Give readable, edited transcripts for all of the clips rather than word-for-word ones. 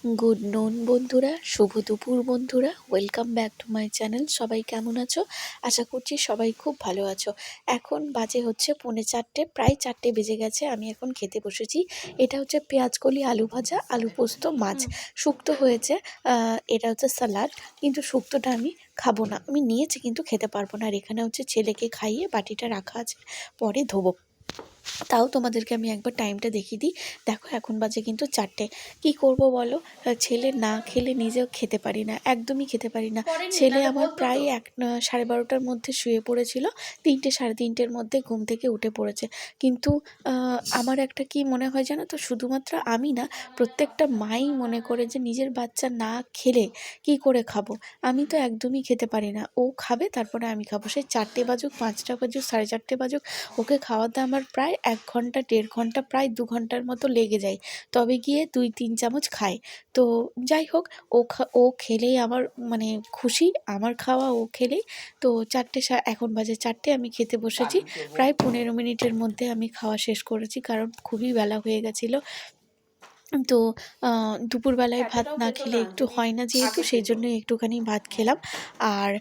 Good নুন বন্ধুরা, শুভ দুপুর বন্ধুরা, welcome back to my channel. সবাই কেমন আছো? আশা করছি সবাই খুব ভালো আছো। এখন বাজে হচ্ছে 3:45, প্রায় 4টে বেজে গেছে। আমি এখন খেতে বসেছি। এটা হচ্ছে পেঁয়াজকলি, আলু ভাজা, আলু পোস্ত, মাছ শুক্তো হয়েছে। এটা হচ্ছে স্যালাড, কিন্তু শুক্তোটা আমি খাবো না। আমি নিয়েছি কিন্তু খেতে পারবো না। আর এখানে হচ্ছে ছেলেকে খাইয়ে বাটিটা রাখা আছে, পরে ধোবো। তাও তোমাদেরকে আমি একবার টাইমটা দেখিয়ে দিই। দেখো এখন বাজে কিন্তু 4টে। কী করব বলো? ছেলে না খেলে নিজেও খেতে পারি না, একদমই খেতে পারি না। ছেলে আমার প্রায় 12:30টার মধ্যে শুয়ে পড়েছিল, 3টে 3:30টের মধ্যে ঘুম থেকে উঠে পড়েছে। কিন্তু আমার একটা কি মনে হয় জানো তো, শুধুমাত্র আমি না, প্রত্যেকটা মাই মনে করে যে নিজের বাচ্চা না খেলে কি করে খাবো। আমি তো একদমই খেতে পারি না। ও খাবে, তারপরে আমি খাবো। সে 4টে বাজুক, 5টা বাজুক, 4:30 বাজুক, ওকে খাওয়াতে আমার প্রায় 1 ঘন্টা 1.5 ঘন্টা, প্রায় 2 ঘন্টার মতো লেগে যায়। তবে গিয়ে 2-3 চামচ খায়। তো যাই হোক, ও খেলেই আমার মানে খুশি, আমার খাওয়া ও খেলেই। তো 4টে, এখন বাজে 4টে, আমি খেতে বসেছি। প্রায় 15 মিনিটের মধ্যে আমি খাওয়া শেষ করেছি, কারণ খুবই বেলা হয়ে গেছিলো। তো দুপুরবেলায় ভাত না খেলে একটু হয় না, যেহেতু সেই জন্যই একটুখানি ভাত খেলাম। আর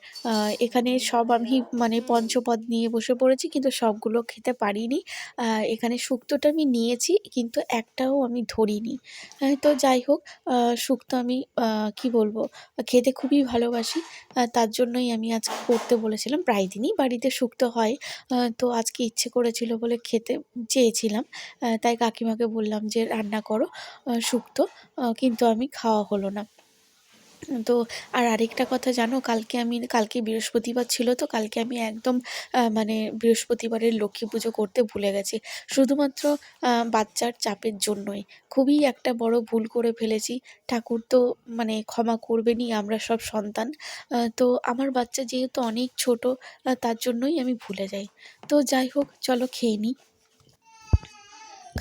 এখানে সব আমি মানে পঞ্চপদ নিয়ে বসে পড়েছি, কিন্তু সবগুলো খেতে পারিনি। এখানে শুক্তোটা আমি নিয়েছি, কিন্তু একটাও আমি ধরিনি। তো যাই হোক, শুক্তো আমি কী বলবো, খেতে খুবই ভালোবাসি। তার জন্যই আমি আজকে করতে বলেছিলাম। প্রায় দিনই বাড়িতে শুক্তো হয়, তো আজকে ইচ্ছে করেছিল বলে খেতে চেয়েছিলাম। তাই কাকিমাকে বললাম যে রান্না করো শুক্তো, কিন্তু আমি খাওয়া হলো না। তো আর আরেকটা কথা জানো, কালকে বৃহস্পতিবার ছিল, তো কালকে আমি একদম মানে বৃহস্পতিবারের লক্ষ্মী পুজো করতে ভুলে গেছি, শুধুমাত্র বাচ্চার চাপের জন্যই। খুবই একটা বড় ভুল করে ফেলেছি। ঠাকুর তো মানে ক্ষমা করবেনই, আমরা সব সন্তান। তো আমার বাচ্চা যেহেতু অনেক ছোট, তার জন্যই আমি ভুলে যাই। তো যাই হোক, চলো খেয়ে নিই।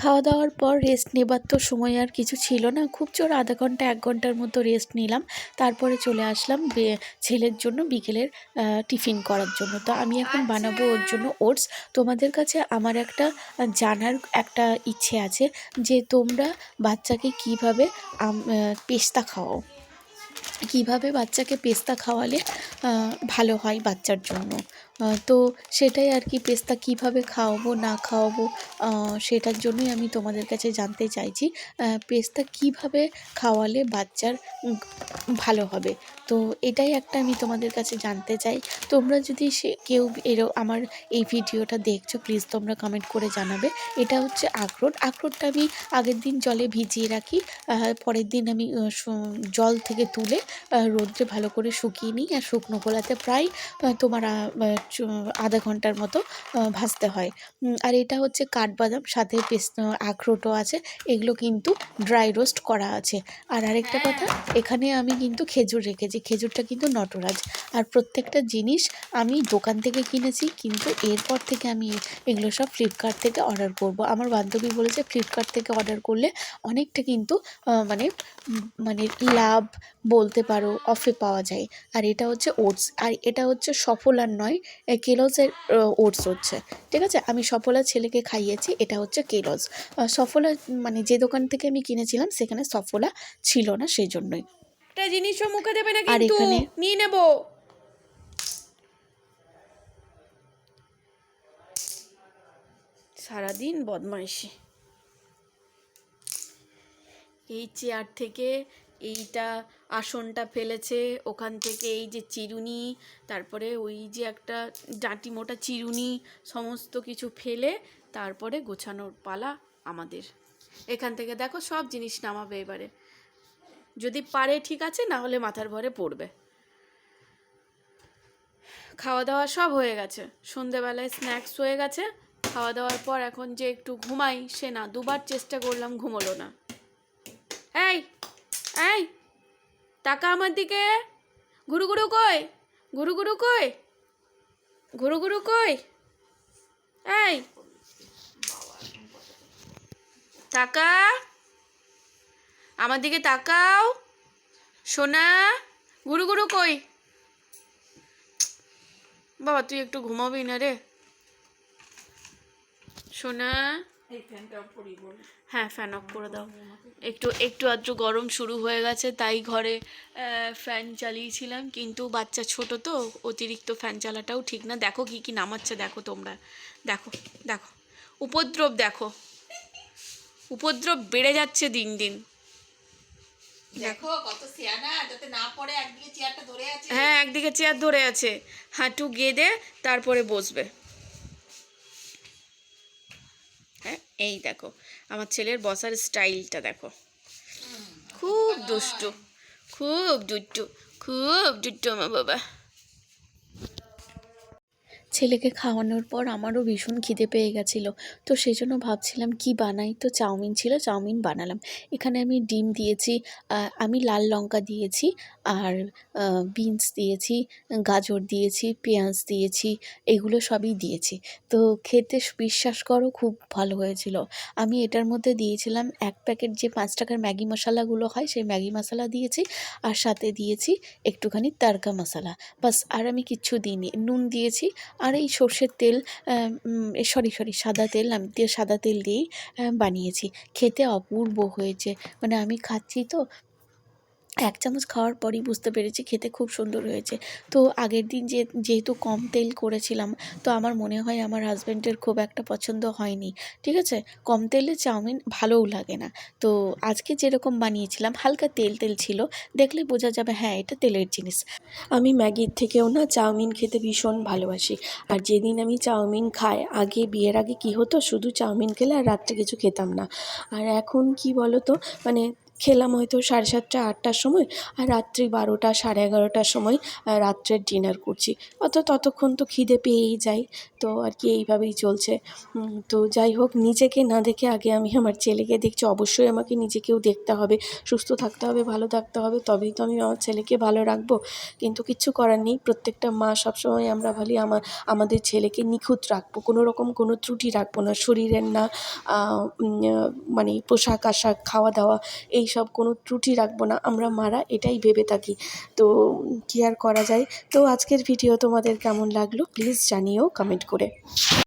খাওয়া দাওয়ার পর রেস্ট নেবার তো সময় আর কিছু ছিল না। খুব জোর আধা ঘন্টা 1 ঘন্টার মতো রেস্ট নিলাম। তারপরে চলে আসলাম ছেলের জন্য বিকেলের টিফিন করার জন্য। তো আমি এখন বানাবো ওর জন্য ওটস। তোমাদের কাছে আমার একটা জানার একটা ইচ্ছে আছে, যে তোমরা বাচ্চাকে কীভাবে পেস্তা খাওয়াও, কীভাবে বাচ্চাকে পেস্তা খাওয়ালে ভালো হয় বাচ্চার জন্য। তো সেটাই আর কি, পেস্তা কীভাবে খাওয়াবো না খাওয়াবো, সেটার জন্যই আমি তোমাদের কাছে জানতে চাইছি। পেস্তা কীভাবে খাওয়ালে বাচ্চার ভালো হবে, তো এটাই একটা আমি তোমাদের কাছে জানতে চাই। তোমরা যদি কেউ আমার এই ভিডিওটা দেখছো, প্লিজ তোমরা কমেন্ট করে জানাবে। এটা হচ্ছে আখরোটটা আমি আগের দিন জলে ভিজিয়ে রাখি। পরের দিন আমি জল থেকে তুলে রোদ্রে ভালো করে শুকিয়ে নিই। আর শুকনো খোলাতে প্রায় তোমার আধা ঘন্টার মতো ভাজতে হয়। আর এটা হচ্ছে কাঠবাদাম, সাথে আখরোটও আছে। এগুলো কিন্তু ড্রাই রোস্ট করা আছে। আর আরেকটা কথা, এখানে আমি কিন্তু খেজুর রেখেছি। খেজুরটা কিন্তু নটরাজ। আর প্রত্যেকটা জিনিস আমি দোকান থেকে কিনেছি, কিন্তু এরপর থেকে আমি এগুলো সব ফ্লিপকার্ট থেকে অর্ডার করব। আমার বান্ধবী বলেছে ফ্লিপকার্ট থেকে অর্ডার করলে অনেকটা কিন্তু মানে মানে লাভ বলতে পারো, অফে পাওয়া যায়। আর এটা হচ্ছে ওটস, আর এটা হচ্ছে সফলার নয়, কেলসের ওটস হচ্ছে। ঠিক আছে, আমি সফলার ছেলেকে খাইয়েছি। এটা হচ্ছে কেলস। সফলা মানে যে দোকান থেকে আমি কিনেছিলাম সেখানে সফলা ছিল না, সেই জন্যই। একটা জিনিসও মুখে দেবে না, আর কিন্তু এখানে নিয়ে নেব। সারাদিন বদমাইশি। এই চেয়ার থেকে এইটা আসনটা ফেলেছে, ওখান থেকে এই যে চিরুনি, তারপরে ওই যে একটা ডাঁটি মোটা চিরুনি, সমস্ত কিছু ফেলে তারপরে গোছানোর পালা আমাদের। এখান থেকে দেখো সব জিনিস নামাবে এবারে। যদি পারে ঠিক আছে, না হলে মাথার ভরে পড়বে। খাওয়া দাওয়া সব হয়ে গেছে, সন্ধেবেলায় স্ন্যাক্স হয়ে গেছে। খাওয়া দাওয়ার পর এখন যে একটু ঘুমাই, সে না, দুবার চেষ্টা করলাম, ঘুমোলো না। এই এই টাকা আমার দিকে। ঘুরু ঘুরু কই, ঘুরু ঘুরু কই, ঘুরু ঘুরু কই, এই টাকা আমার দিকে তাকাও সোনা। ঘুরু ঘুরু কই? বাবা তুই একটু ঘুমাবি না রে সোনা? হ্যাঁ, ফ্যান অফ করে দাও। একটু একটু আধটু গরম শুরু হয়ে গেছে, তাই ঘরে ফ্যান চালিয়েছিলাম, কিন্তু বাচ্চা ছোট তো অতিরিক্ত ফ্যান চালাটাও ঠিক না। দেখো কি কি নামাচ্ছে, দেখো তোমরা, দেখো দেখো, উপদ্রব দেখো, উপদ্রব বেড়ে যাচ্ছে দিন দিন। দেখো কত সিয়ানা, যাতে না পড়ে একদিকে চেয়ারটা ধরে আছে। হ্যাঁ, একদিকে চেয়ার ধরে আছে, হাঁটু গেঁদে তারপরে বসবে। হ্যাঁ, এই দেখো আমার ছেলের বসার স্টাইলটা দেখো, খুব দুষ্টু, খুব দুষ্টু, খুব দুষ্টু আমার বাবা। ছেলেকে খাওয়ানোর পর আমারও ভীষণ খিদে পেয়ে গেছিলো, তো সেই জন্য ভাবছিলাম কি বানাই, তো চাউমিন ছিল, চাউমিন বানালাম। এখানে আমি ডিম দিয়েছি, আমি লাল লঙ্কা দিয়েছি, আর বিনস দিয়েছি, গাজর দিয়েছি, পেঁয়াজ দিয়েছি, এগুলো সবই দিয়েছি। তো খেতে বিশ্বাস করো খুব ভালো হয়েছিল। আমি এটার মধ্যে দিয়েছিলাম 1 প্যাকেট যে 5 টাকার ম্যাগি মশলাগুলো হয়, সেই ম্যাগি মশলা দিয়েছি, আর সাথে দিয়েছি একটুখানি তাড়কা মশলা, বাস। আর আমি কিচ্ছু দিইনি, নুন দিয়েছি, আর এই সর্ষের তেল, সরি সাদা তেল, আমি সাদা তেল দিয়েই বানিয়েছি। খেতে অপূর্ব হয়েছে, মানে আমি খাচ্ছি তো 1 চামচ খাওয়ার পরই বুঝতে পেরেছি খেতে খুব সুন্দর হয়েছে। তো আগের দিন যেহেতু কম তেল করেছিলাম, তো আমার মনে হয় আমার হাজব্যান্ডের খুব একটা পছন্দ হয়নি, ঠিক আছে? কম তেলে চাউমিন ভালোও লাগে না। তো আজকে যেরকম বানিয়েছিলাম হালকা তেল ছিল, দেখলে বোঝা যাবে হ্যাঁ এটা তেলের জিনিস। আমি ম্যাগির থেকেও না চাউমিন খেতে ভীষণ ভালোবাসি। আর যেদিন আমি চাউমিন খাই, বিয়ের আগে কী হতো, শুধু চাউমিন খেলে আর রাত্রে কিছু খেতাম না। আর এখন কি বলো তো, মানে খেলাম হয়তো 7:30 8টার সময়, আর রাত্রি 12টা 11:30টার সময় রাত্রের ডিনার করছি। ততক্ষণ তো খিদে পেয়েই যায়। তো আর কি এইভাবেই চলছে। তো যাই হোক, নিজেকে না দেখে আগে আমি আমার ছেলেকে দেখছি। অবশ্যই আমাকে নিজেকেও দেখতে হবে, সুস্থ থাকতে হবে, ভালো থাকতে হবে, তবেই তো আমি আমার ছেলেকে ভালো রাখবো। কিন্তু কিচ্ছু করার নেই, প্রত্যেকটা মা সবসময় আমরা ভাবি আমাদের ছেলেকে নিখুঁত রাখবো, কোনো রকম কোনো ত্রুটি রাখবো না, শরীরের না মানে পোশাক আশাক, খাওয়া দাওয়া, এই সব কোনো ত্রুটি রাখবো না, আমরা মারা এটাই ভেবে থাকি। তো কী আর করা যায়। তো আজকের ভিডিও তোমাদের কেমন লাগলো প্লিজ জানিও কমেন্ট করে।